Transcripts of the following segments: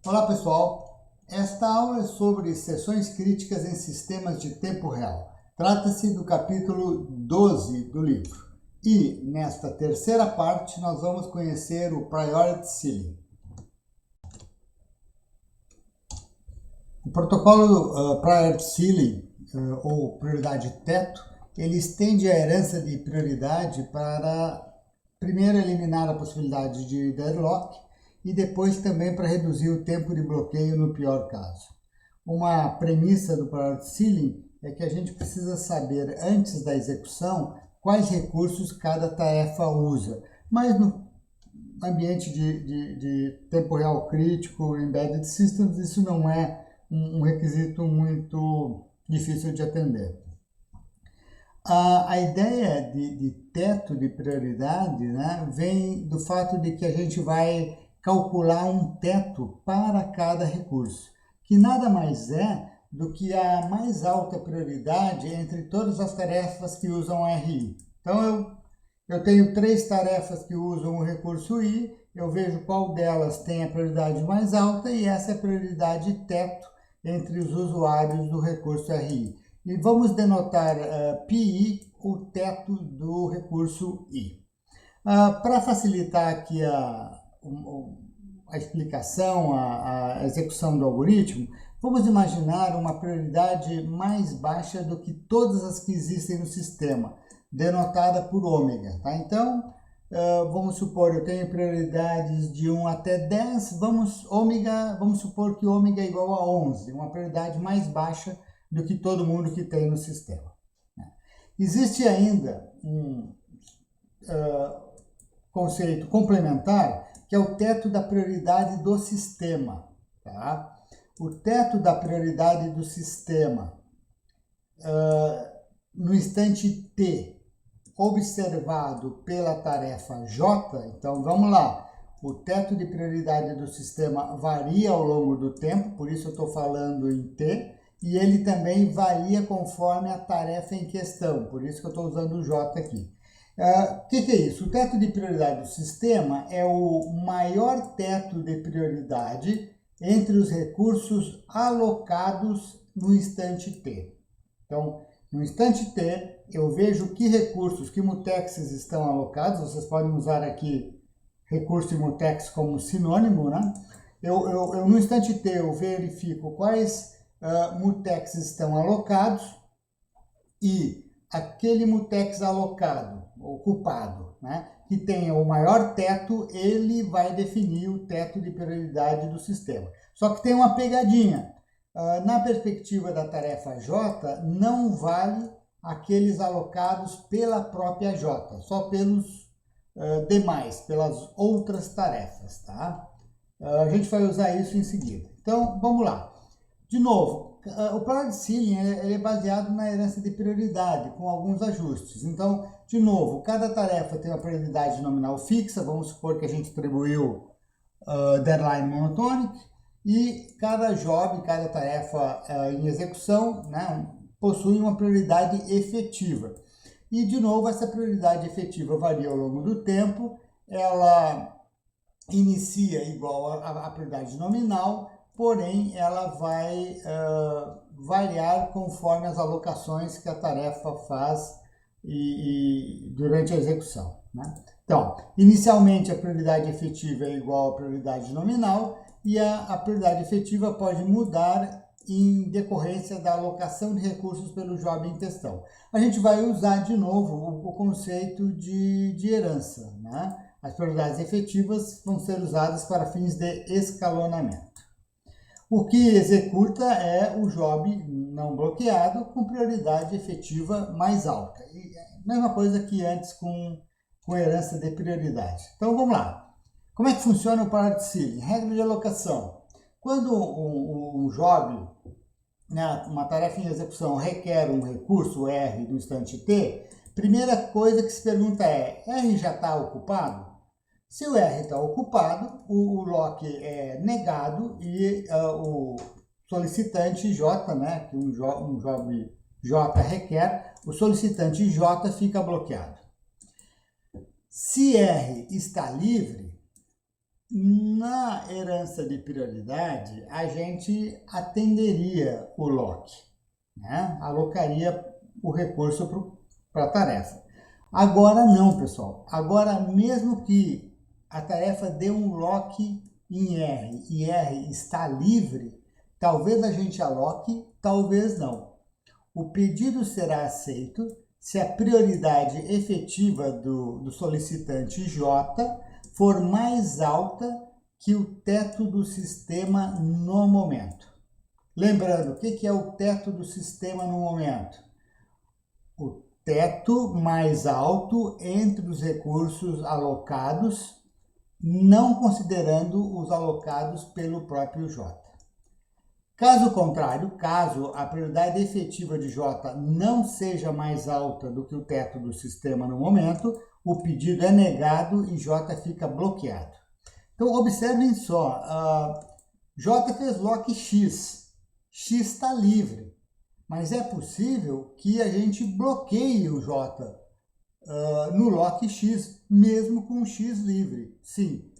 Olá pessoal, esta aula é sobre seções críticas em sistemas de tempo real. Trata-se do capítulo 12 do livro. E, nesta terceira parte, nós vamos conhecer o Priority Ceiling. O protocolo Priority Ceiling, ou prioridade teto, ele estende a herança de prioridade para, primeiro, eliminar a possibilidade de deadlock, e depois também para reduzir o tempo de bloqueio no pior caso. Uma premissa do Priority Ceiling é que a gente precisa saber antes da execução quais recursos cada tarefa usa, mas no ambiente de tempo real crítico, embedded systems, isso não é um requisito muito difícil de atender. A ideia de teto de prioridade, né, vem do fato de que a gente vai calcular um teto para cada recurso, que nada mais é do que a mais alta prioridade entre todas as tarefas que usam RI. Então, eu tenho 3 tarefas que usam o recurso I, eu vejo qual delas tem a prioridade mais alta e essa é a prioridade teto entre os usuários do recurso RI. E vamos denotar PI, o teto do recurso I. Para facilitar aqui a explicação, a execução do algoritmo, vamos imaginar uma prioridade mais baixa do que todas as que existem no sistema, denotada por ômega. Tá? Então, vamos supor, eu tenho prioridades de 1 até 10, vamos supor que ômega é igual a 11, uma prioridade mais baixa do que todo mundo que tem no sistema. Existe ainda um conceito complementar, que é o teto da prioridade do sistema. Tá? O teto da prioridade do sistema, no instante T, observado pela tarefa J, então vamos lá, o teto de prioridade do sistema varia ao longo do tempo, por isso eu estou falando em T, e ele também varia conforme a tarefa em questão, por isso que eu estou usando o J aqui. O que é isso? O teto de prioridade do sistema é o maior teto de prioridade entre os recursos alocados no instante T. Então, no instante T, eu vejo que recursos, que mutexes estão alocados, vocês podem usar aqui recurso e mutex como sinônimo, né? No instante T, eu verifico quais mutexes estão alocados e aquele mutex alocado, ocupado, né, que tenha o maior teto, ele vai definir o teto de prioridade do sistema. Só que tem uma pegadinha. Na perspectiva da tarefa J, não vale aqueles alocados pela própria J, só pelos demais, pelas outras tarefas. Tá? A gente vai usar isso em seguida. Então, vamos lá. De novo, o Priority Ceiling é baseado na herança de prioridade, com alguns ajustes. Então, de novo, cada tarefa tem uma prioridade nominal fixa, vamos supor que a gente atribuiu deadline monotonic, e cada job, cada tarefa em execução, né, possui uma prioridade efetiva. E, de novo, essa prioridade efetiva varia ao longo do tempo, ela inicia igual à prioridade nominal, porém ela vai variar conforme as alocações que a tarefa faz durante a execução. Né? Então, inicialmente a prioridade efetiva é igual à prioridade nominal e a prioridade efetiva pode mudar em decorrência da alocação de recursos pelo job em questão. A gente vai usar de novo o conceito de herança. Né? As prioridades efetivas vão ser usadas para fins de escalonamento. O que executa é o job não bloqueado com prioridade efetiva mais alta. E mesma coisa que antes com herança de prioridade. Então vamos lá. Como é que funciona o Priority Ceiling? Regra de alocação. Quando um job, né, uma tarefa em execução, requer um recurso R no instante T, primeira coisa que se pergunta é: R já está ocupado? Se o R está ocupado, o lock é negado e o solicitante J, né, que um job J requer, o solicitante J fica bloqueado. Se R está livre, Na herança de prioridade, a gente atenderia o lock, né? Alocaria o recurso para a tarefa. Agora não, pessoal. Agora, mesmo que a tarefa dê um lock em R e R está livre, talvez a gente aloque, talvez não. O pedido será aceito se a prioridade efetiva do solicitante J for mais alta que o teto do sistema no momento. Lembrando, o que é o teto do sistema no momento? O teto mais alto entre os recursos alocados, não considerando os alocados pelo próprio J. Caso contrário, caso a prioridade efetiva de J não seja mais alta do que o teto do sistema no momento, o pedido é negado e J fica bloqueado. Então, observem só, J fez lock X, X está livre, mas é possível que a gente bloqueie o J no lock X, mesmo com X livre. Sim,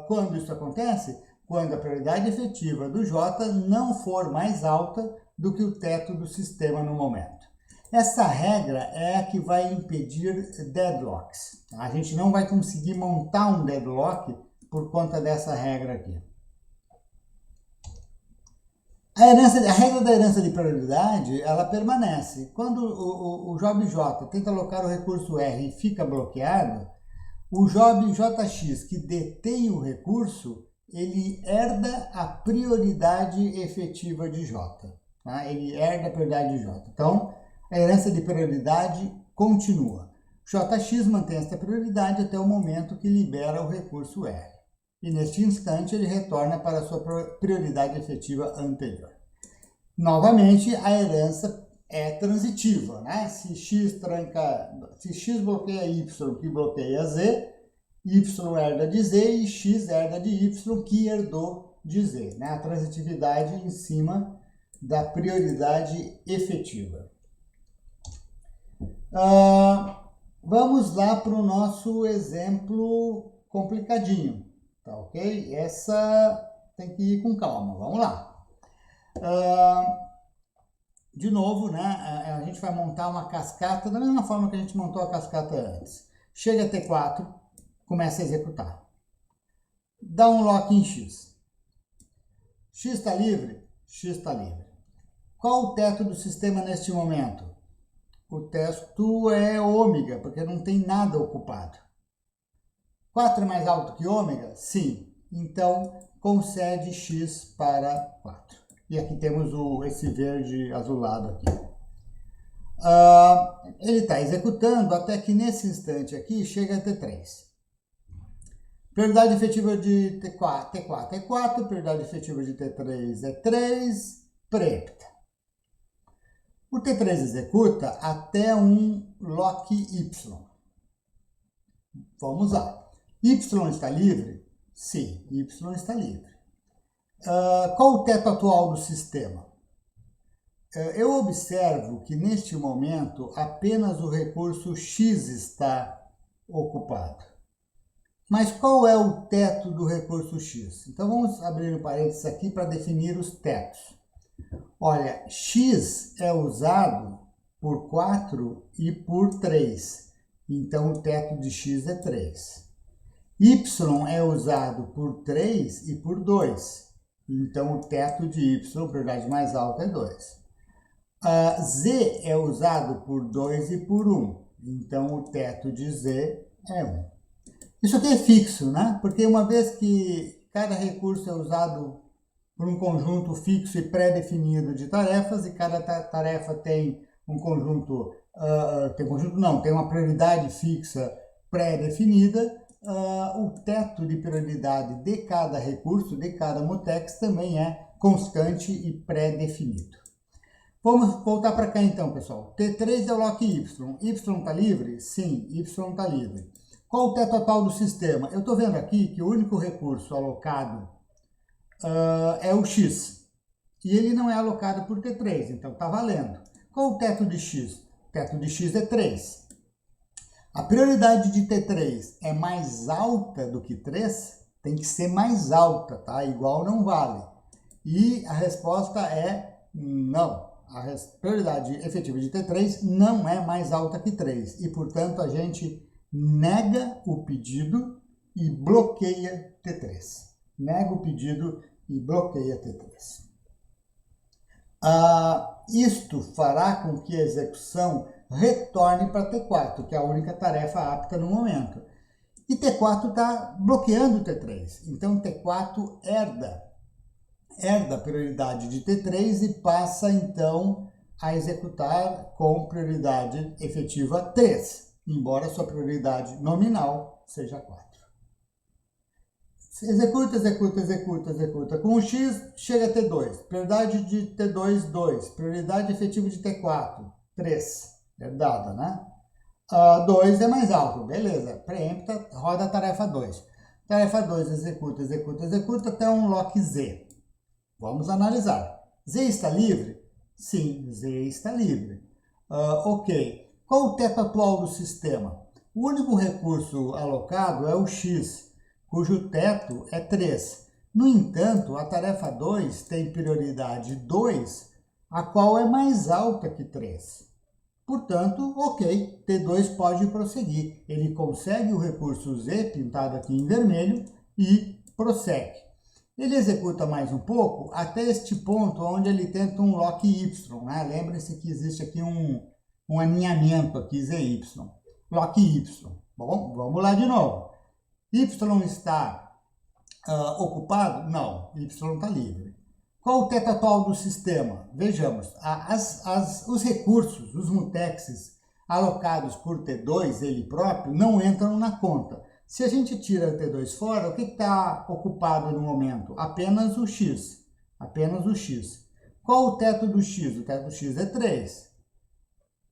quando isso acontece? Quando a prioridade efetiva do J não for mais alta do que o teto do sistema no momento. Essa regra é a que vai impedir deadlocks. A gente não vai conseguir montar um deadlock por conta dessa regra aqui. A regra da herança de prioridade, ela permanece. Quando o job J tenta alocar o recurso R e fica bloqueado, o job JX que detém o recurso, ele herda a prioridade efetiva de J. Tá? Ele herda a prioridade de J. Então, a herança de prioridade continua. JX mantém esta prioridade até o momento que libera o recurso R. E neste instante ele retorna para a sua prioridade efetiva anterior. Novamente, a herança é transitiva, né? Se X bloqueia Y, que bloqueia Z, Y herda de Z e X herda de Y, que herdou de Z, né? A transitividade em cima da prioridade efetiva. Vamos lá para o nosso exemplo complicadinho, tá ok? Essa tem que ir com calma, vamos lá. De novo, né, a gente vai montar uma cascata da mesma forma que a gente montou a cascata antes. Chega a T4, começa a executar. Dá um lock em X. X está livre? X está livre. Qual o teto do sistema neste momento? O teto é ômega, porque não tem nada ocupado. 4 é mais alto que ômega? Sim. Então, concede X para 4. E aqui temos esse verde azulado aqui. Ele está executando até que nesse instante aqui chega a T3. Prioridade efetiva de T4 é 4, prioridade efetiva de T3 é 3, preempta. O T3 executa até um lock Y. Vamos lá. Y está livre? Sim, Y está livre. Qual o teto atual do sistema? Eu observo que neste momento apenas o recurso X está ocupado. Mas qual é o teto do recurso X? Então vamos abrir um parênteses aqui para definir os tetos. Olha, X é usado por 4 e por 3. Então o teto de X é 3. Y é usado por 3 e por 2. Então, o teto de Y, prioridade mais alta, é 2. Z é usado por 2 e por 1. Então, o teto de Z é 1. Isso aqui é fixo, né? Porque uma vez que cada recurso é usado por um conjunto fixo e pré-definido de tarefas, e cada tarefa tem um conjunto... tem uma prioridade fixa pré-definida, o teto de prioridade de cada recurso, de cada mutex, também é constante e pré-definido. Vamos voltar para cá então, pessoal. T3 é o lock Y. Y está livre? Sim, Y está livre. Qual o teto atual do sistema? Eu estou vendo aqui que o único recurso alocado é o X. E ele não é alocado por T3, então está valendo. Qual o teto de X? O teto de X é 3. A prioridade de T3 é mais alta do que 3? tem que ser mais alta, tá? Igual não vale. E a resposta é não. A prioridade efetiva de T3 não é mais alta que 3. E, portanto, a gente nega o pedido e bloqueia T3. Nega o pedido e bloqueia T3. Isto fará com que a execução retorne para T4, que é a única tarefa apta no momento. E T4 está bloqueando T3. Então, T4 herda a prioridade de T3 e passa, então, a executar com prioridade efetiva 3, embora sua prioridade nominal seja 4. Executa, executa, executa, executa. Com o X, chega a T2. Prioridade de T2, 2. Prioridade efetiva de T4, 3. Herdada, né? 2 é mais alto. Beleza. Preempta, roda a tarefa 2. Tarefa 2, executa, executa, executa até um lock Z. Vamos analisar. Z está livre? Sim, Z está livre. Ok. Qual o teto atual do sistema? O único recurso alocado é o X, cujo teto é 3. No entanto, a tarefa 2 tem prioridade 2, a qual é mais alta que 3. Portanto, ok, T2 pode prosseguir. Ele consegue o recurso Z, pintado aqui em vermelho, e prossegue. Ele executa mais um pouco até este ponto onde ele tenta um lock Y. Né? Lembre-se que existe aqui um aninhamento aqui, ZY. Lock Y. Bom, vamos lá de novo. Y está ocupado? Não, Y está livre. Qual o teto atual do sistema? Vejamos, os recursos, os mutexes alocados por T2, ele próprio, não entram na conta. Se a gente tira o T2 fora, o que está ocupado no momento? Apenas o X. Apenas o X. Qual o teto do X? O teto do X é 3.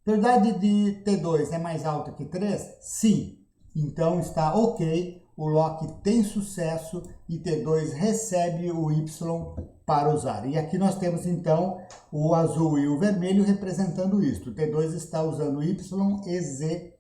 Prioridade de T2 é mais alta que 3? Sim. Então está ok, o lock tem sucesso e T2 recebe o Y para usar. E aqui nós temos então o azul e o vermelho representando isto. O T2 está usando Y e Z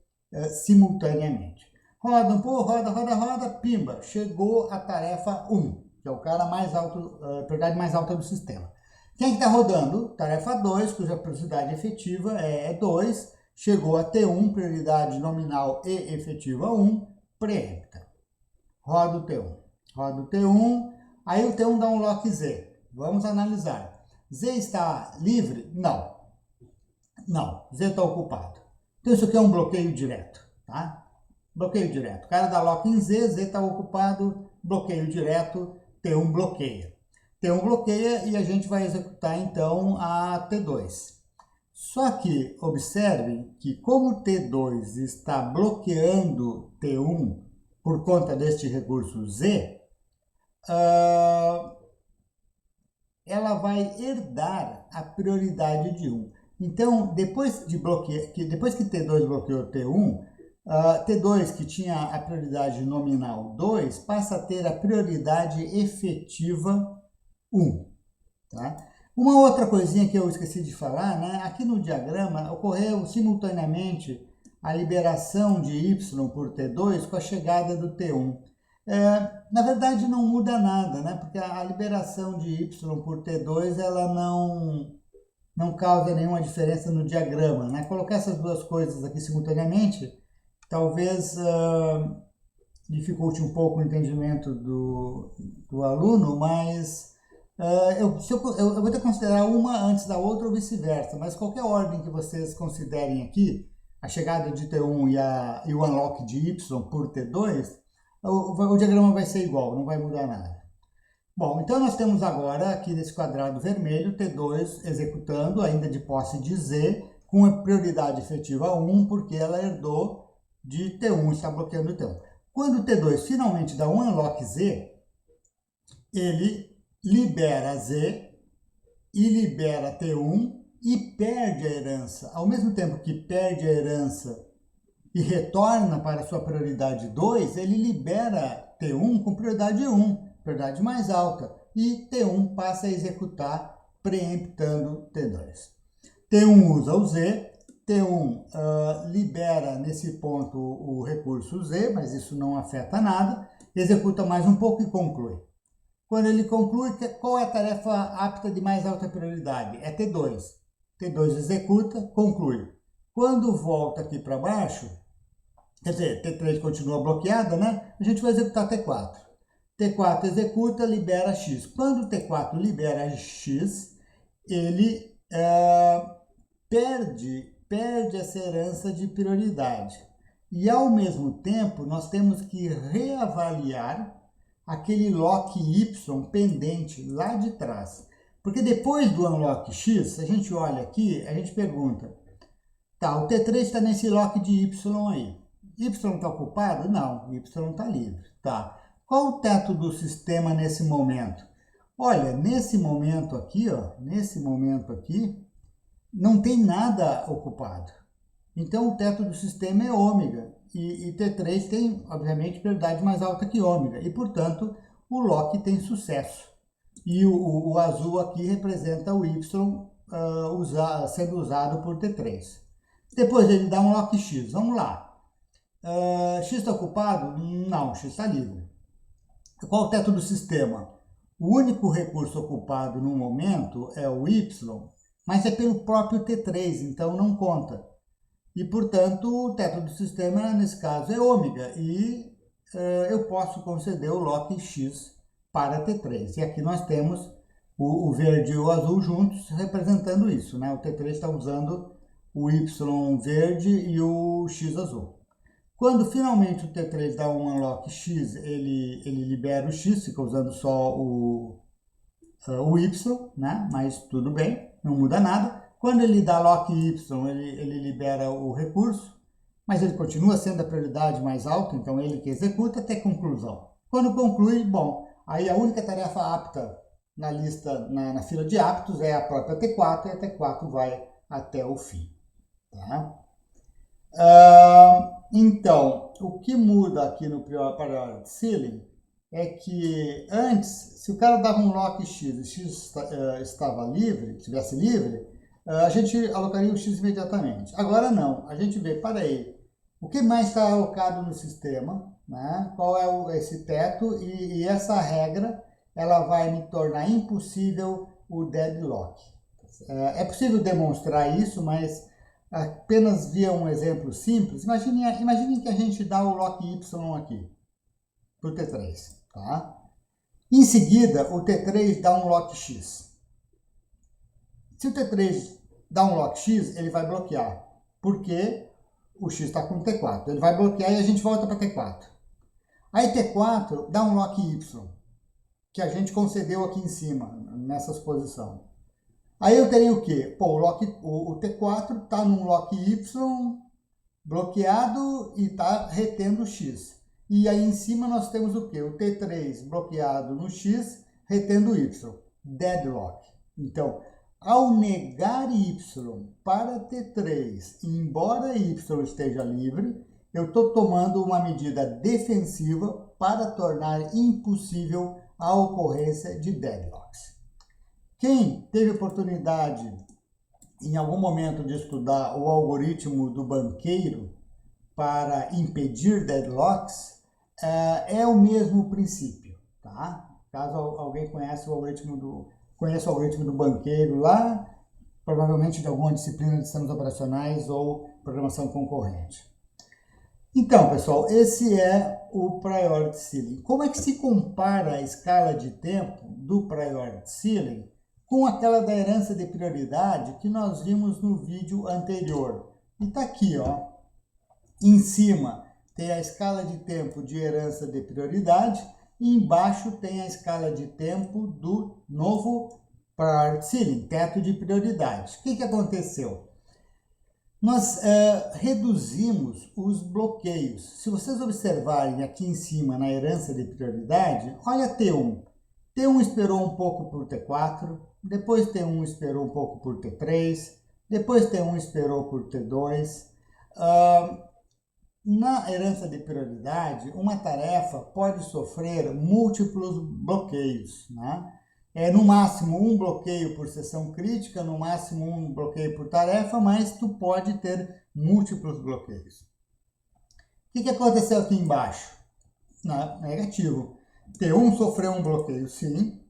simultaneamente. Roda um pouco, roda, roda, roda, pimba, chegou a tarefa 1, que é o cara mais alto, prioridade mais alta do sistema. Quem está rodando? Tarefa 2, cuja prioridade efetiva é 2, chegou a T1, prioridade nominal e efetiva 1, preempta. Roda o T1. Roda o T1, aí o T1 dá um lock Z. Vamos analisar. Z está livre? Não. Não, Z está ocupado. Então isso aqui é um bloqueio direto, tá? Bloqueio direto. O cara dá lock em Z, Z está ocupado, bloqueio direto, T1 bloqueia. T1 bloqueia e a gente vai executar então a T2. Só que observe que como T2 está bloqueando T1 por conta deste recurso Z, ela vai herdar a prioridade de 1. Então, depois que T2 bloqueou T1, T2, que tinha a prioridade nominal 2, passa a ter a prioridade efetiva 1. Tá? Uma outra coisinha que eu esqueci de falar, né? Aqui no diagrama ocorreu simultaneamente a liberação de Y por T2 com a chegada do T1. Na verdade não muda nada, né? Porque a liberação de Y por T2 ela não causa nenhuma diferença no diagrama. Né? Colocar essas duas coisas aqui simultaneamente talvez dificulte um pouco o entendimento do aluno, mas eu vou ter que considerar uma antes da outra ou vice-versa, mas qualquer ordem que vocês considerem aqui, a chegada de T1 e o unlock de Y por T2, o diagrama vai ser igual, não vai mudar nada. Bom, então nós temos agora aqui nesse quadrado vermelho T2 executando, ainda de posse de Z, com a prioridade efetiva 1, porque ela herdou de T1, está bloqueando o T1. Quando o T2 finalmente dá um unlock Z, ele libera Z e libera T1 e perde a herança. Ao mesmo tempo que perde a herança e retorna para sua prioridade 2, ele libera T1 com prioridade 1, prioridade mais alta, e T1 passa a executar preemptando T2. T1 usa o Z, T1 libera nesse ponto o recurso Z, mas isso não afeta nada, executa mais um pouco e conclui. Quando ele conclui, qual é a tarefa apta de mais alta prioridade? É T2. T2 executa, conclui. Quando volta aqui para baixo, quer dizer, T3 continua bloqueada, né? A gente vai executar T4. T4 executa, libera X. Quando o T4 libera X, ele perde essa herança de prioridade. E, ao mesmo tempo, nós temos que reavaliar aquele lock Y pendente lá de trás. Porque depois do unlock X, se a gente olha aqui, a gente pergunta, tá, o T3 está nesse lock de Y aí. Y está ocupado? Não, Y está livre. Tá. Qual o teto do sistema nesse momento? Olha, nesse momento aqui, não tem nada ocupado. Então, o teto do sistema é ômega. E T3 tem, obviamente, prioridade mais alta que ômega. E, portanto, o lock tem sucesso. E o azul aqui representa o Y sendo usado por T3. Depois ele dá um lock X. Vamos lá. X está ocupado? Não, X está livre. Qual o teto do sistema? O único recurso ocupado no momento é o Y, mas é pelo próprio T3, então não conta. E, portanto, o teto do sistema, nesse caso, é ômega. E eu posso conceder o lock X para T3. E aqui nós temos o verde e o azul juntos representando isso, né? O T3 está usando o Y verde e o X azul. Quando finalmente o T3 dá um unlock X, ele libera o X, fica usando só o Y, né? Mas tudo bem, não muda nada. Quando ele dá lock Y, ele libera o recurso, mas ele continua sendo a prioridade mais alta, então ele que executa até conclusão. Quando conclui, bom, aí a única tarefa apta na lista, na fila de aptos é a própria T4, e a T4 vai até o fim. Tá? Então, o que muda aqui no Priority Ceiling é que antes, se o cara dava um lock X e X estava livre, estivesse livre, a gente alocaria o X imediatamente. Agora não, a gente vê, para aí, o que mais está alocado no sistema, né? Qual é esse teto, e essa regra ela vai me tornar impossível o deadlock. É possível demonstrar isso, mas apenas via um exemplo simples. Imaginem que a gente dá o lock Y aqui, para o T3. Tá? Em seguida, o T3 dá um lock X. Se o T3 dá um lock X, ele vai bloquear, porque o X está com o T4. Ele vai bloquear e a gente volta para T4. Aí T4 dá um lock Y, que a gente concedeu aqui em cima, nessa posição. Aí eu teria o quê? Pô, o T4 está num lock Y bloqueado e está retendo o X. E aí em cima nós temos o quê? O T3 bloqueado no X, retendo o Y. Deadlock. Então, ao negar Y para T3, embora Y esteja livre, eu estou tomando uma medida defensiva para tornar impossível a ocorrência de deadlocks. Quem teve oportunidade em algum momento de estudar o algoritmo do banqueiro para impedir deadlocks, é o mesmo princípio, tá? Caso alguém conheça o algoritmo do banqueiro lá, provavelmente de alguma disciplina de sistemas operacionais ou programação concorrente. Então, pessoal, esse é o Priority Ceiling. Como é que se compara a escala de tempo do Priority Ceiling com aquela da herança de prioridade que nós vimos no vídeo anterior? E tá aqui, ó. Em cima tem a escala de tempo de herança de prioridade e embaixo tem a escala de tempo do novo Priority Ceiling, teto de prioridade. O que aconteceu? Nós reduzimos os bloqueios. Se vocês observarem aqui em cima na herança de prioridade, olha T1. T1 esperou um pouco por T4, depois T1 esperou um pouco por T3, depois T1 esperou por T2. Na herança de prioridade, uma tarefa pode sofrer múltiplos bloqueios, né? No máximo um bloqueio por sessão crítica, no máximo um bloqueio por tarefa, mas tu pode ter múltiplos bloqueios. O que aconteceu aqui embaixo? Negativo. T1 sofreu um bloqueio, sim,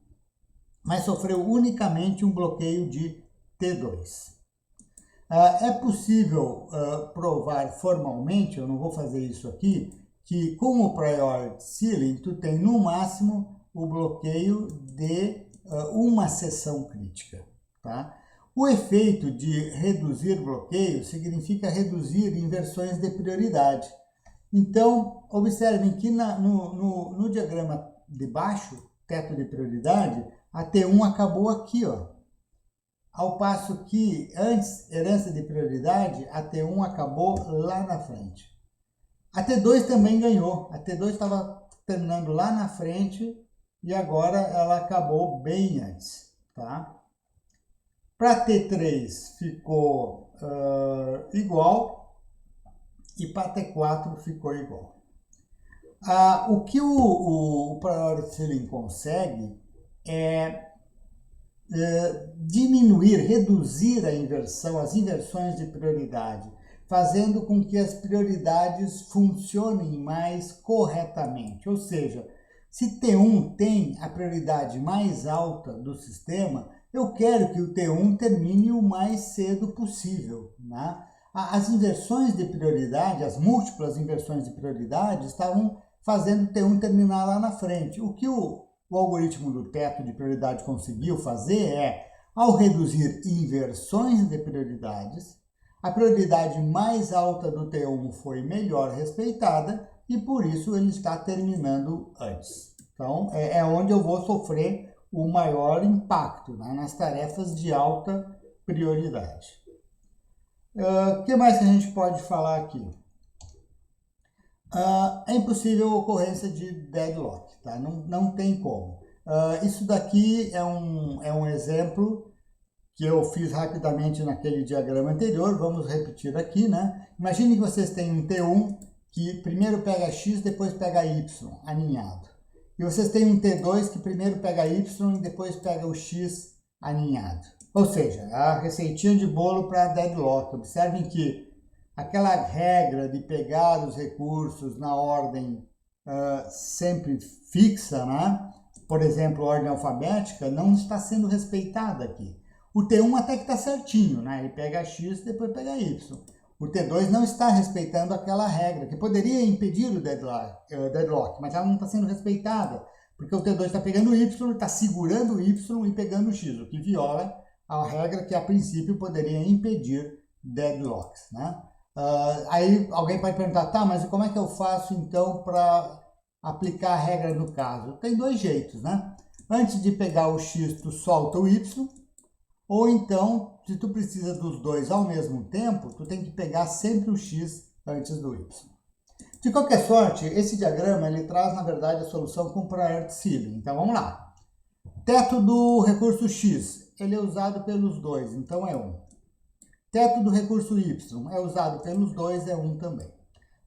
mas sofreu unicamente um bloqueio de T2. É possível provar formalmente, eu não vou fazer isso aqui, que com o Priority Ceiling, tu tem no máximo o bloqueio de uma seção crítica. Tá? O efeito de reduzir bloqueio significa reduzir inversões de prioridade. Então, observem que no diagrama de baixo, teto de prioridade, a T1 acabou aqui, ó. Ao passo que antes, herança de prioridade, a T1 acabou lá na frente. A T2 também ganhou. A T2 estava terminando lá na frente e agora ela acabou bem antes. Tá? Para T3 ficou igual e para T4 ficou igual. O que o Priority Ceiling consegue é diminuir, reduzir a inversão, as inversões de prioridade, fazendo com que as prioridades funcionem mais corretamente. Ou seja, se T1 tem a prioridade mais alta do sistema, eu quero que o T1 termine o mais cedo possível. Né? As inversões de prioridade, as múltiplas inversões de prioridade, estavam fazendo o T1 terminar lá na frente. O que o algoritmo do teto de prioridade conseguiu fazer é, ao reduzir inversões de prioridades, a prioridade mais alta do T1 foi melhor respeitada e por isso ele está terminando antes. Então, é onde eu vou sofrer o maior impacto, né, nas tarefas de alta prioridade. O que mais que a gente pode falar aqui? É impossível a ocorrência de deadlock, tá? Não tem como. Isso daqui é um exemplo que eu fiz rapidamente naquele diagrama anterior, vamos repetir aqui, né? Imagine que vocês têm um T1 que primeiro pega X, depois pega Y, aninhado. E vocês têm um T2 que primeiro pega Y e depois pega o X aninhado. Ou seja, a receitinha de bolo para deadlock. Observem que aquela regra de pegar os recursos na ordem sempre fixa, né? Por exemplo, ordem alfabética, não está sendo respeitada aqui. O T1 até que está certinho, né? Ele pega X, depois pega Y. O T2 não está respeitando aquela regra, que poderia impedir o deadlock, mas ela não está sendo respeitada, porque o T2 está pegando o Y, está segurando o Y e pegando o X, o que viola a regra que a princípio poderia impedir deadlocks, né? Aí alguém pode perguntar, tá, mas como é que eu faço então para aplicar a regra no caso? Tem dois jeitos, né? Antes de pegar o X, tu solta o Y, ou então, se tu precisa dos dois ao mesmo tempo, tu tem que pegar sempre o X antes do Y. De qualquer sorte, esse diagrama ele traz, na verdade, a solução com Priority Ceiling. Então, vamos lá. Teto do recurso X, ele é usado pelos dois, então é 1. Teto do recurso Y é usado pelos dois, é 1 também.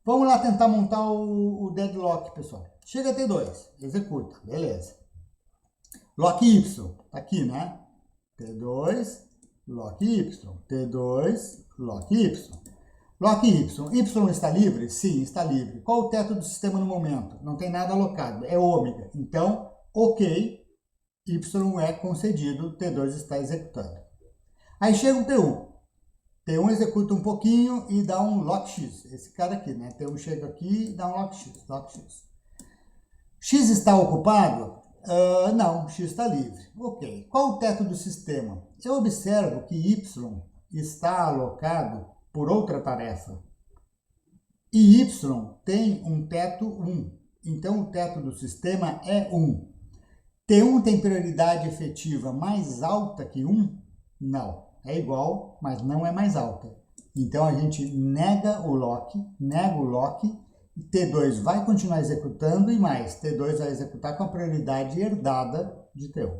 Vamos lá tentar montar o deadlock, pessoal. Chega a T2, executa, beleza. Lock Y, tá aqui, né? T2, lock Y, T2, lock Y. Lock Y, Y está livre? Sim, está livre. Qual o teto do sistema no momento? Não tem nada alocado, é ômega. Então, ok, Y é concedido, T2 está executando. Aí chega o T1. T1 executa um pouquinho e dá um lock X. Esse cara aqui, né? T1 chega aqui e dá um lock X, lock X. X está ocupado? Não, X está livre. Ok. Qual o teto do sistema? Eu observo que Y está alocado por outra tarefa. E Y tem um teto 1. Então, o teto do sistema é 1. T1 tem prioridade efetiva mais alta que 1? Não. É igual, mas não é mais alta. Então, a gente nega o lock, T2 vai continuar executando e mais, T2 vai executar com a prioridade herdada de T1.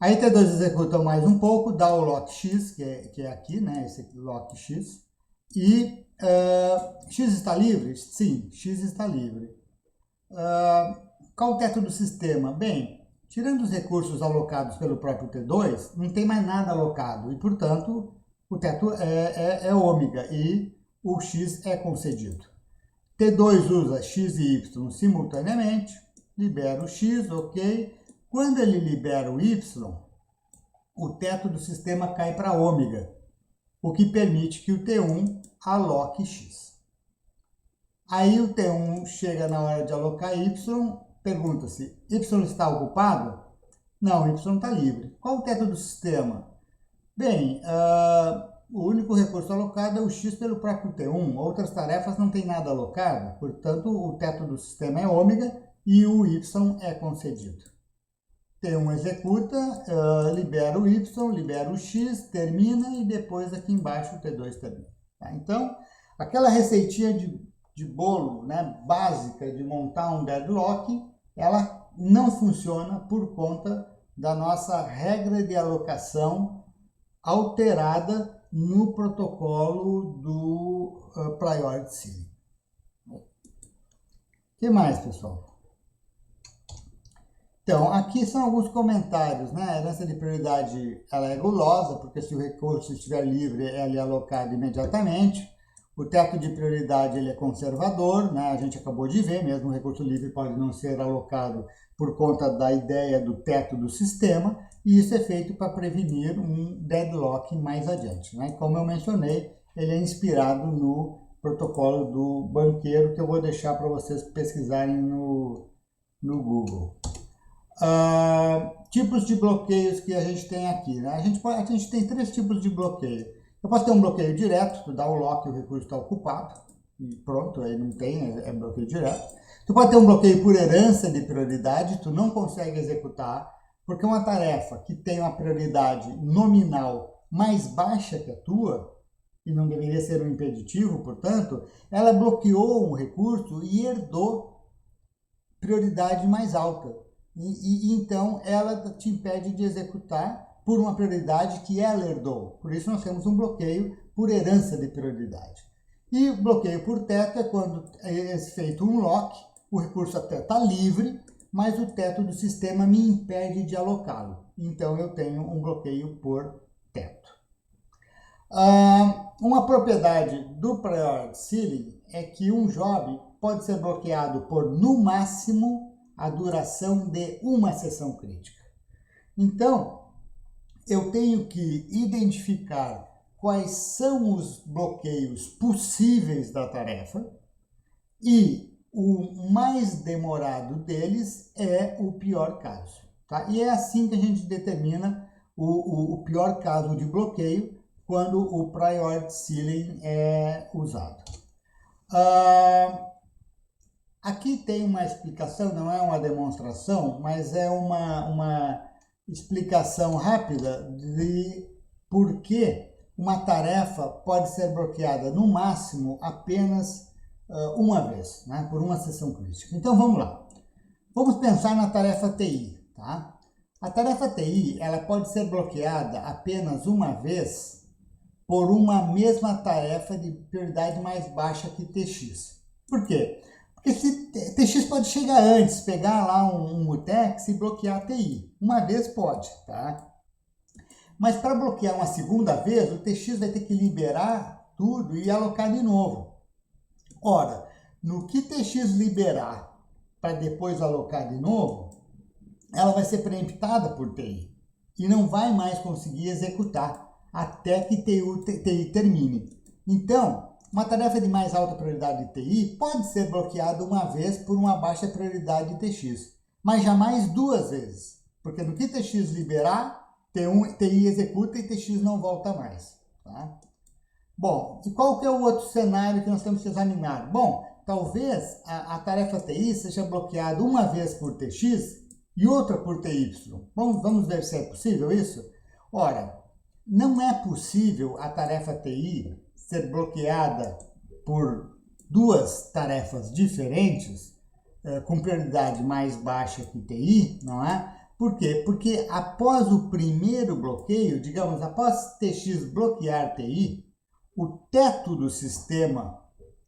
Aí T2 executa mais um pouco, dá o lock X, que é aqui, né, esse lock X, e X está livre? Sim, X está livre. Qual o teto do sistema? Bem, tirando os recursos alocados pelo próprio T2, não tem mais nada alocado e, portanto, o teto é ômega e o X é concedido. T2 usa x e y simultaneamente, libera o x, ok. Quando ele libera o y, o teto do sistema cai para ômega, o que permite que o T1 aloque x. Aí o T1 chega na hora de alocar y, pergunta-se, y está ocupado? Não, y está livre. Qual o teto do sistema? Bem, o único recurso alocado é o x pelo próprio T1. Outras tarefas não tem nada alocado, portanto, o teto do sistema é ômega e o y é concedido. T1 executa, libera o y, libera o x, termina e depois aqui embaixo o T2 termina. Tá? Então, aquela receitinha de bolo, né, básica de montar um deadlock, ela não funciona por conta da nossa regra de alocação alterada no protocolo do Priority Ceiling. O que mais, pessoal? Então, aqui são alguns comentários, né? A herança de prioridade ela é gulosa, porque se o recurso estiver livre, ele é alocado imediatamente. O teto de prioridade ele é conservador, né? A gente acabou de ver, mesmo o recurso livre pode não ser alocado por conta da ideia do teto do sistema, e isso é feito para prevenir um deadlock mais adiante, né? Como eu mencionei, ele é inspirado no protocolo do banqueiro, que eu vou deixar para vocês pesquisarem no Google. Tipos de bloqueios que a gente tem aqui, né? A gente tem 3 tipos de bloqueio. Eu posso ter um bloqueio direto, tu dá o lock e o recurso está ocupado, e pronto, aí não tem, é bloqueio direto. Tu pode ter um bloqueio por herança de prioridade, tu não consegue executar, porque uma tarefa que tem uma prioridade nominal mais baixa que a tua, e não deveria ser um impeditivo, portanto, ela bloqueou um recurso e herdou prioridade mais alta. E então ela te impede de executar por uma prioridade que ela herdou. Por isso nós temos um bloqueio por herança de prioridade. E o bloqueio por teto é quando é feito um lock, o recurso até está livre, mas o teto do sistema me impede de alocá-lo. Então eu tenho um bloqueio por teto. Uma propriedade do Priority Ceiling é que um job pode ser bloqueado por, no máximo, a duração de uma sessão crítica. Então, eu tenho que identificar quais são os bloqueios possíveis da tarefa e o mais demorado deles é o pior caso. Tá? E é assim que a gente determina o pior caso de bloqueio quando o Priority Ceiling é usado. Aqui tem uma explicação, não é uma demonstração, mas é uma explicação rápida de por que uma tarefa pode ser bloqueada no máximo apenas uma vez, né, por uma sessão crítica. Então vamos lá. Vamos pensar na tarefa TI. Tá? A tarefa TI ela pode ser bloqueada apenas uma vez por uma mesma tarefa de prioridade mais baixa que TX. Por quê? Porque se TX pode chegar antes, pegar lá um mutex e bloquear a TI. Uma vez pode, tá? Mas para bloquear uma segunda vez, o TX vai ter que liberar tudo e alocar de novo. Ora, no que TX liberar para depois alocar de novo, ela vai ser preemptada por TI e não vai mais conseguir executar até que TI termine. Então, uma tarefa de mais alta prioridade de TI pode ser bloqueada uma vez por uma baixa prioridade de TX, mas jamais 2 vezes, porque no que TX liberar, TI executa e TX não volta mais. Tá? Bom, e qual que é o outro cenário que nós temos que examinar? Bom, talvez a tarefa TI seja bloqueada uma vez por TX e outra por TY. Vamos ver se é possível isso? Ora, não é possível a tarefa TI ser bloqueada por 2 tarefas diferentes, com prioridade mais baixa que TI, não é? Por quê? Porque após o primeiro bloqueio, digamos, após TX bloquear TI, o teto do sistema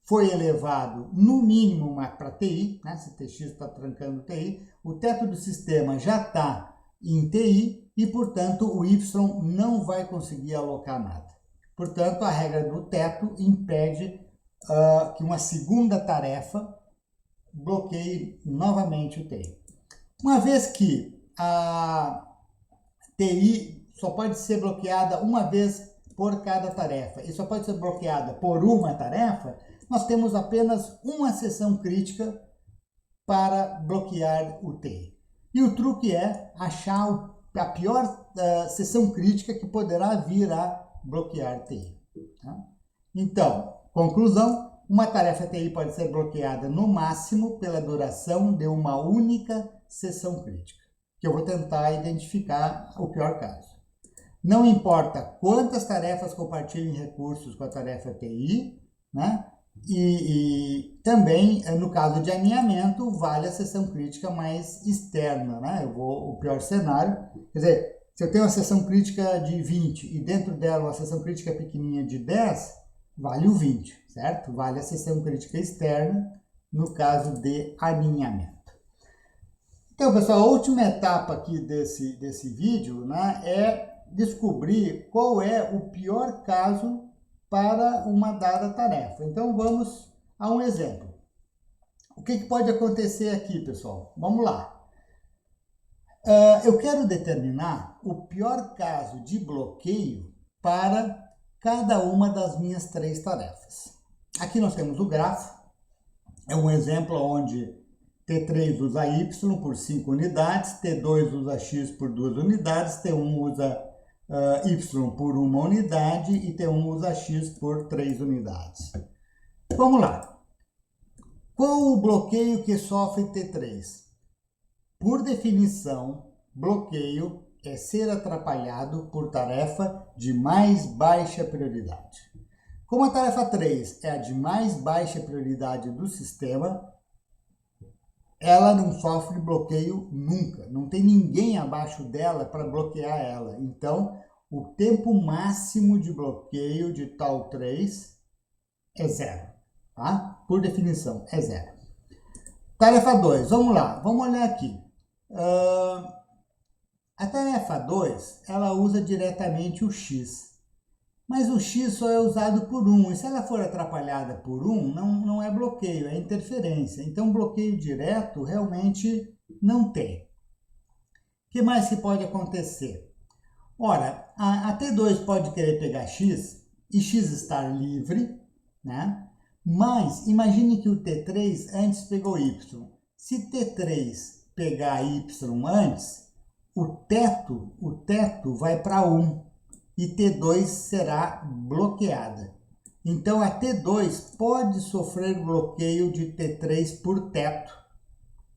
foi elevado no mínimo para TI, né? Se TX está trancando TI, o teto do sistema já está em TI e, portanto, o Y não vai conseguir alocar nada. Portanto, a regra do teto impede que uma segunda tarefa bloqueie novamente o TI. Uma vez que a TI só pode ser bloqueada uma vez por cada tarefa e só pode ser bloqueada por uma tarefa, nós temos apenas uma sessão crítica para bloquear o TI. E o truque é achar a pior sessão crítica que poderá vir a bloquear TI. Tá? Então, conclusão, uma tarefa TI pode ser bloqueada no máximo pela duração de uma única sessão crítica, que eu vou tentar identificar o pior caso. Não importa quantas tarefas compartilhem recursos com a tarefa TI, né? E também, no caso de aninhamento, vale a sessão crítica mais externa, né? O pior cenário, quer dizer, se eu tenho uma sessão crítica de 20 e dentro dela uma sessão crítica pequenininha de 10, vale o 20, certo? Vale a sessão crítica externa no caso de aninhamento. Então, pessoal, a última etapa aqui desse vídeo, né, é descobrir qual é o pior caso para uma dada tarefa. Então, vamos a um exemplo. O que pode acontecer aqui, pessoal? Vamos lá. Eu quero determinar o pior caso de bloqueio para cada uma das minhas 3 tarefas. Aqui nós temos o grafo. É um exemplo onde T3 usa Y por 5 unidades, T2 usa X por 2 unidades, T1 usa Y por 1 unidade e T1 usa X por 3 unidades. Vamos lá. Qual o bloqueio que sofre T3? Por definição, bloqueio é ser atrapalhado por tarefa de mais baixa prioridade. Como a tarefa 3 é a de mais baixa prioridade do sistema, ela não sofre bloqueio nunca. Não tem ninguém abaixo dela para bloquear ela. Então, o tempo máximo de bloqueio de tal 3 é 0. Tá? Por definição, é 0. Tarefa 2, vamos lá. Vamos olhar aqui. A tarefa 2, ela usa diretamente o X. Mas o X só é usado por 1. E se ela for atrapalhada por 1, não é bloqueio, é interferência. Então, bloqueio direto realmente não tem. O que mais que pode acontecer? Ora, a T2 pode querer pegar X e X estar livre, né? Mas imagine que o T3 antes pegou Y. Se T3 pegar Y antes, o teto vai para 1. E T2 será bloqueada. Então, a T2 pode sofrer bloqueio de T3 por teto,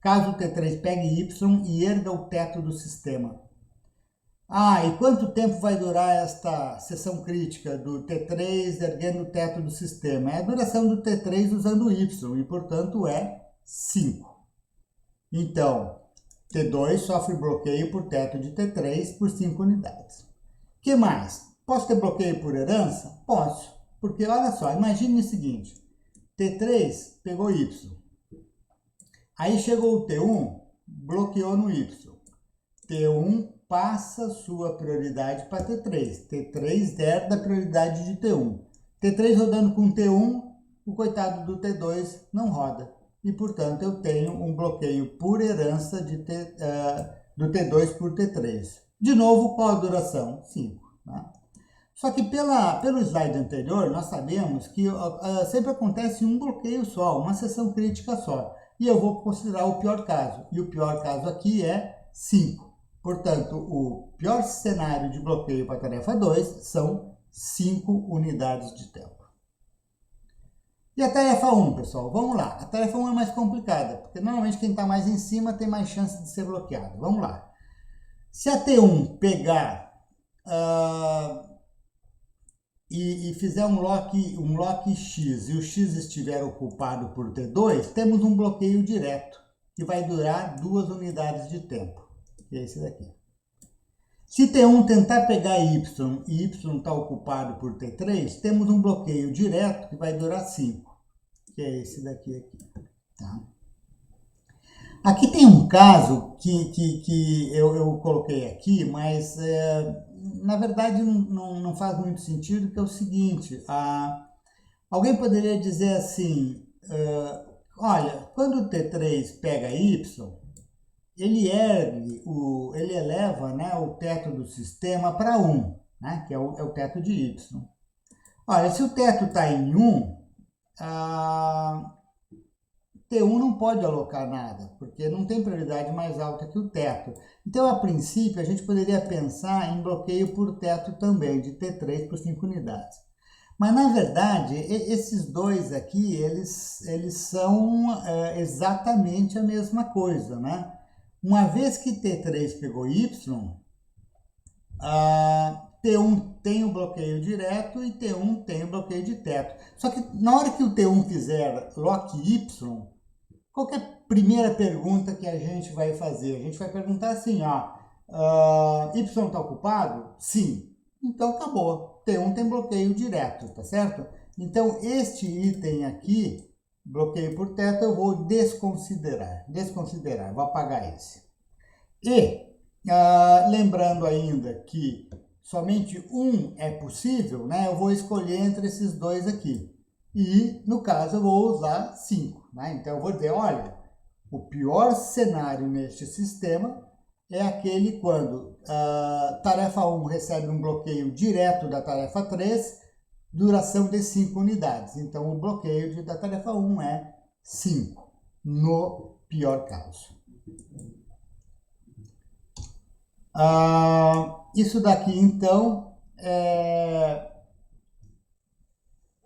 caso o T3 pegue Y e erga o teto do sistema. E quanto tempo vai durar esta sessão crítica do T3 erguendo o teto do sistema? É a duração do T3 usando Y e, portanto, é 5. Então, T2 sofre bloqueio por teto de T3 por 5 unidades. O que mais? Posso ter bloqueio por herança? Posso. Porque, olha só, imagine o seguinte. T3 pegou Y. Aí chegou o T1, bloqueou no Y. T1 passa sua prioridade para T3. T3 herda a prioridade de T1. T3 rodando com T1, o coitado do T2 não roda. E, portanto, eu tenho um bloqueio por herança do T2 por T3. De novo, qual a duração? 5. Tá? Só que pelo slide anterior, nós sabemos que sempre acontece um bloqueio só, uma sessão crítica só. E eu vou considerar o pior caso. E o pior caso aqui é 5. Portanto, o pior cenário de bloqueio para a tarefa 2 são 5 unidades de tempo. E a tarefa 1, pessoal? Vamos lá. A tarefa 1 é mais complicada, porque normalmente quem está mais em cima tem mais chance de ser bloqueado. Vamos lá. Se a T1 pegar e fizer um lock X e o X estiver ocupado por T2, temos um bloqueio direto, que vai durar 2 unidades de tempo, que é esse daqui. Se T1 tentar pegar Y e Y está ocupado por T3, temos um bloqueio direto que vai durar 5, que é esse daqui. Tá? Aqui tem um caso que eu coloquei aqui, mas na verdade não faz muito sentido, que é o seguinte, Alguém poderia dizer assim, olha, quando o T3 pega Y, ele eleva, né, o teto do sistema para 1, né, que é o teto de Y. Olha, se o teto está em 1, T1 não pode alocar nada, porque não tem prioridade mais alta que o teto. Então, a princípio, a gente poderia pensar em bloqueio por teto também, de T3 por 5 unidades. Mas, na verdade, esses dois aqui, eles são exatamente a mesma coisa, né? Uma vez que T3 pegou Y, T1 tem o bloqueio direto e T1 tem o bloqueio de teto. Só que na hora que o T1 fizer lock Y, qual que é a primeira pergunta que a gente vai fazer? A gente vai perguntar assim, Y está ocupado? Sim. Então acabou. T1 tem bloqueio direto, tá certo? Então este item aqui, bloqueio por teto, eu vou desconsiderar, vou apagar esse. E lembrando ainda que somente um é possível, né? Eu vou escolher entre esses dois aqui. E, no caso, eu vou usar 5. Né? Então, eu vou dizer, olha, o pior cenário neste sistema é aquele quando a tarefa 1 recebe um bloqueio direto da tarefa 3, duração de 5 unidades. Então, o bloqueio da tarefa 1 é 5, no pior caso. Isso daqui, então, é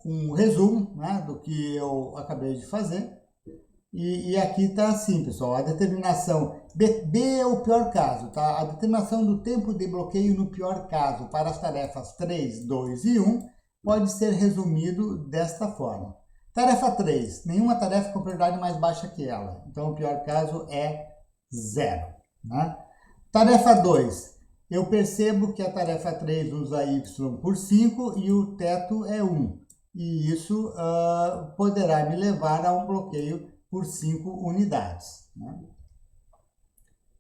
um resumo, né, do que eu acabei de fazer. E aqui está assim, pessoal, a determinação, B é o pior caso, tá? A determinação do tempo de bloqueio no pior caso para as tarefas 3, 2 e 1 pode ser resumido desta forma. Tarefa 3, nenhuma tarefa com prioridade mais baixa que ela. Então, o pior caso é 0. Né? Tarefa 2, eu percebo que a tarefa 3 usa Y por 5 e o teto é 1. E isso poderá me levar a um bloqueio por 5 unidades. Né?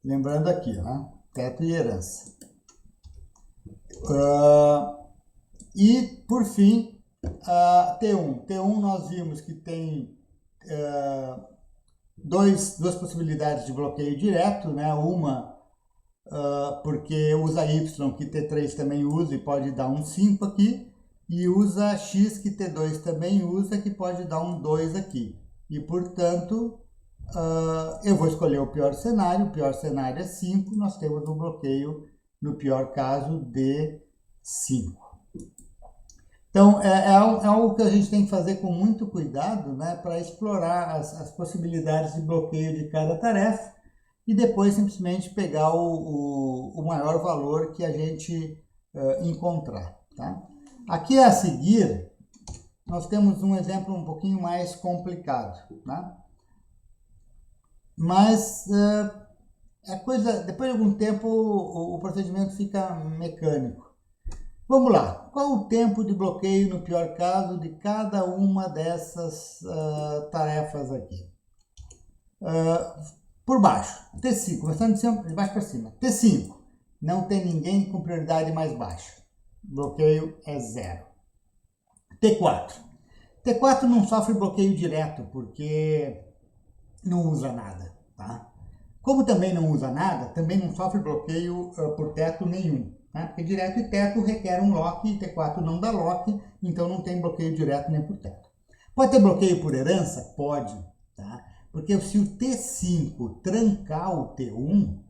Lembrando aqui, né? Teto e herança. E, por fim, T1. T1 nós vimos que tem duas possibilidades de bloqueio direto, né? Uma porque usa Y, que T3 também usa e pode dar um 5 aqui, e usa X, que T2 também usa, que pode dar um 2 aqui. E, portanto, eu vou escolher o pior cenário é 5, nós temos um bloqueio, no pior caso, de 5. Então, é algo que a gente tem que fazer com muito cuidado, né, para explorar as possibilidades de bloqueio de cada tarefa e depois simplesmente pegar o maior valor que a gente encontrar. Tá? Aqui a seguir, nós temos um exemplo um pouquinho mais complicado, né? Mas depois de algum tempo o procedimento fica mecânico. Vamos lá, qual o tempo de bloqueio no pior caso de cada uma dessas tarefas aqui? Por baixo, T5, começando de baixo para cima. T5, não tem ninguém com prioridade mais baixa. Bloqueio é 0. T4. T4 não sofre bloqueio direto, porque não usa nada, tá? Como também não usa nada, também não sofre bloqueio por teto nenhum, tá? Porque direto e teto requer um lock, e T4 não dá lock, então não tem bloqueio direto nem por teto. Pode ter bloqueio por herança? Pode, tá? Porque se o T5 trancar o T1,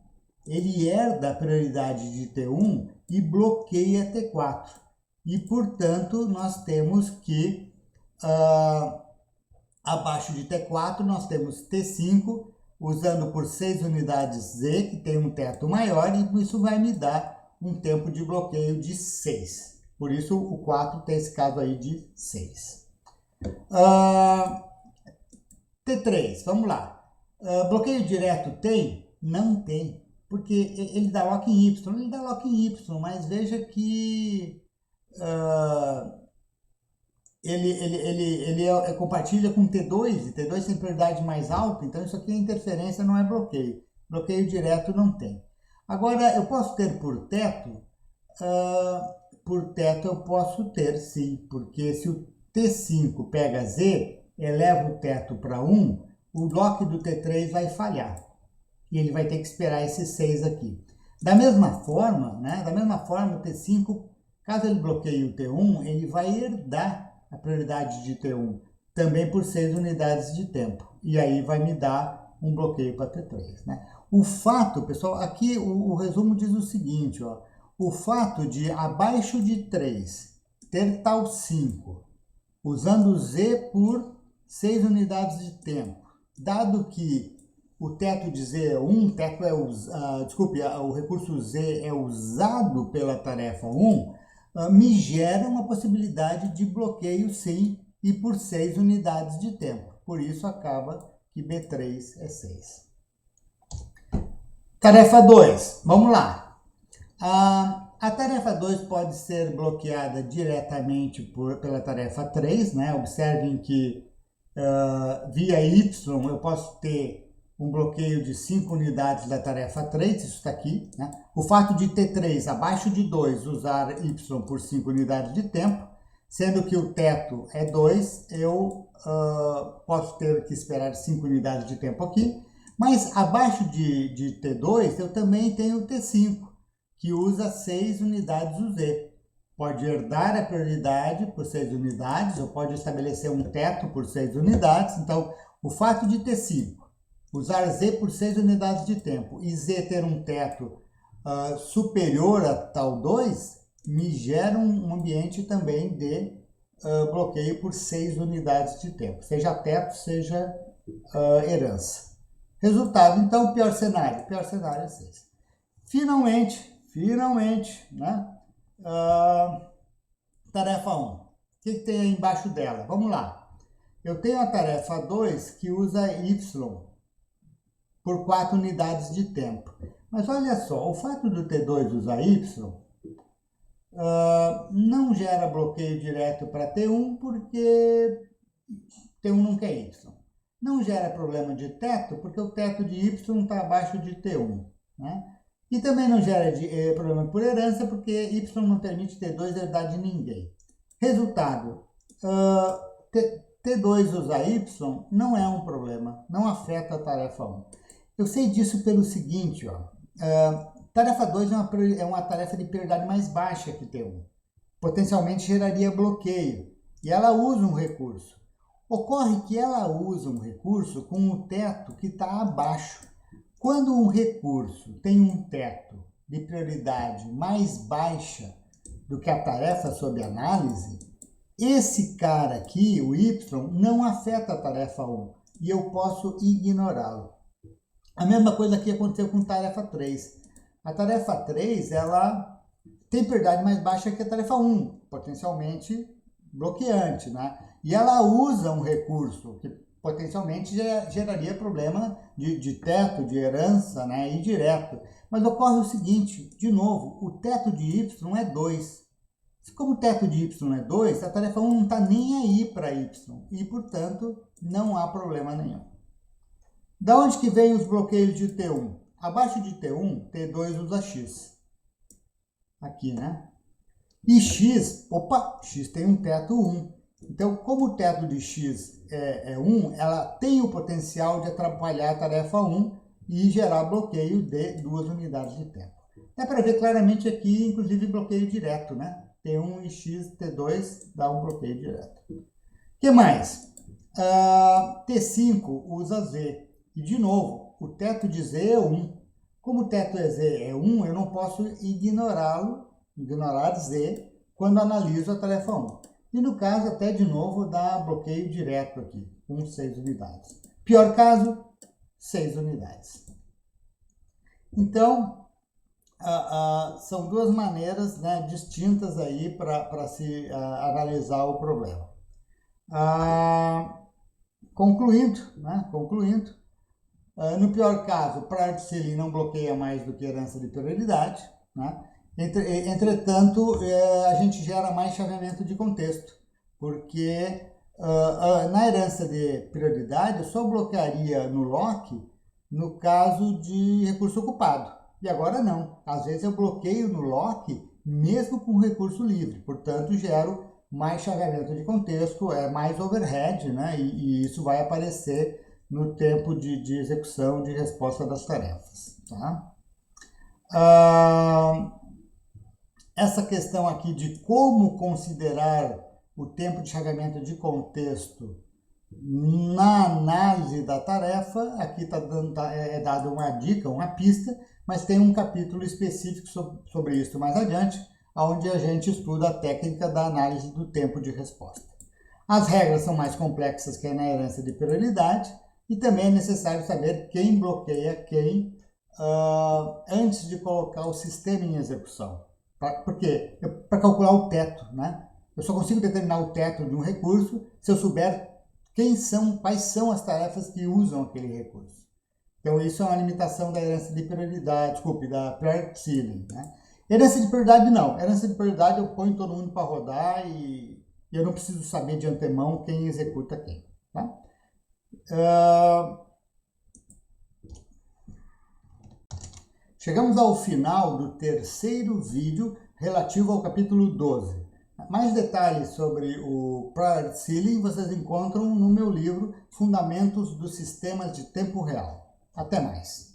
ele herda a prioridade de T1 e bloqueia T4. E, portanto, nós temos que, abaixo de T4, nós temos T5, usando por 6 unidades Z, que tem um teto maior, e isso vai me dar um tempo de bloqueio de 6. Por isso, o 4 tem esse caso aí de 6. T3, vamos lá. Bloqueio direto tem? Não tem. Porque ele dá lock em Y, ele dá lock em Y, mas veja que ele compartilha com T2, e T2 tem prioridade mais alta, então isso aqui é interferência, não é bloqueio. Bloqueio direto não tem. Agora, eu posso ter por teto? Por teto eu posso ter, sim, porque se o T5 pega Z, eleva o teto para 1, o lock do T3 vai falhar. E ele vai ter que esperar esses 6 aqui. Da mesma forma, o T5, caso ele bloqueie o T1, ele vai herdar a prioridade de T1, também por 6 unidades de tempo. E aí vai me dar um bloqueio para T3, né? O fato, pessoal, aqui o resumo diz o seguinte, ó, o fato de abaixo de 3 ter tal 5, usando Z por 6 unidades de tempo, dado que o teto de Z é 1, o recurso Z é usado pela tarefa 1, me gera uma possibilidade de bloqueio sim, e por 6 unidades de tempo. Por isso acaba que B3 é 6. Tarefa 2, vamos lá. A tarefa 2 pode ser bloqueada diretamente pela tarefa 3, né? Observem que via Y eu posso ter um bloqueio de 5 unidades da tarefa 3, isso está aqui, né? O fato de T3 abaixo de 2 usar Y por 5 unidades de tempo, sendo que o teto é 2, eu posso ter que esperar 5 unidades de tempo aqui, mas abaixo de T2 eu também tenho T5, que usa 6 unidades do Z. Pode herdar a prioridade por 6 unidades, ou pode estabelecer um teto por 6 unidades. Então, o fato de T5 usar Z por 6 unidades de tempo e Z ter um teto superior a tal 2, me gera um ambiente também de bloqueio por 6 unidades de tempo, seja teto, seja herança. Resultado, então, pior cenário é 6. Finalmente, né? Tarefa 1. O que tem aí embaixo dela? Vamos lá. Eu tenho a tarefa 2 que usa Y por 4 unidades de tempo. Mas olha só, o fato do T2 usar Y não gera bloqueio direto para T1, porque T1 não quer Y. Não gera problema de teto, porque o teto de Y está abaixo de T1, né? E também não gera problema por herança, porque Y não permite T2 herdar de ninguém. Resultado, T2 usar Y não é um problema, não afeta a tarefa 1. Eu sei disso pelo seguinte, ó, tarefa 2 é uma tarefa de prioridade mais baixa que T1. Potencialmente geraria bloqueio, e ela usa um recurso. Ocorre que ela usa um recurso com um teto que está abaixo. Quando um recurso tem um teto de prioridade mais baixa do que a tarefa sob análise, esse cara aqui, o Y, não afeta a tarefa 1 e eu posso ignorá-lo. A mesma coisa que aconteceu com a tarefa 3. A tarefa 3, ela tem prioridade mais baixa que a tarefa 1, potencialmente bloqueante, né? E ela usa um recurso que potencialmente geraria problema de teto, de herança, né, indireto. Mas ocorre o seguinte, de novo, o teto de Y é 2. Como o teto de Y é 2, a tarefa 1 não está nem aí para Y, e, portanto, não há problema nenhum. Da onde que vem os bloqueios de T1? Abaixo de T1, T2 usa X. Aqui, né? E X tem um teto 1. Então, como o teto de X é 1, ela tem o potencial de atrapalhar a tarefa 1 e gerar bloqueio de 2 unidades de tempo. Dá para ver claramente aqui, inclusive, bloqueio direto, né? T1 e X, T2 dá um bloqueio direto. O que mais? T5 usa Z. E, de novo, o teto de Z é 1. Como o teto de Z é 1, eu não posso ignorar Z quando analiso a tarefa 1. E no caso, até de novo, dá bloqueio direto aqui, com 6 unidades. Pior caso, 6 unidades. Então, são duas maneiras, né, distintas aí para se analisar o problema. Concluindo, no pior caso, Prader-Seligman não bloqueia mais do que herança de prioridade, né? Entretanto, a gente gera mais chaveamento de contexto, porque na herança de prioridade eu só bloquearia no lock no caso de recurso ocupado. E agora não. Às vezes eu bloqueio no lock mesmo com recurso livre, portanto gero mais chaveamento de contexto, mais overhead, né? E isso vai aparecer no tempo de execução de resposta das tarefas. Tá? Essa questão aqui de como considerar o tempo de chaveamento de contexto na análise da tarefa, aqui é dada uma dica, uma pista, mas tem um capítulo específico sobre isso mais adiante, onde a gente estuda a técnica da análise do tempo de resposta. As regras são mais complexas que na herança de prioridade e também é necessário saber quem bloqueia quem antes de colocar o sistema em execução. Por quê? Para calcular o teto, né? Eu só consigo determinar o teto de um recurso se eu souber quais são as tarefas que usam aquele recurso. Então, isso é uma limitação da herança de prioridade, da priority ceiling, né? Herança de prioridade, não. Herança de prioridade, eu ponho todo mundo para rodar e eu não preciso saber de antemão quem executa quem. Tá? Chegamos ao final do terceiro vídeo relativo ao capítulo 12. Mais detalhes sobre o Priority Ceiling vocês encontram no meu livro Fundamentos dos Sistemas de Tempo Real. Até mais!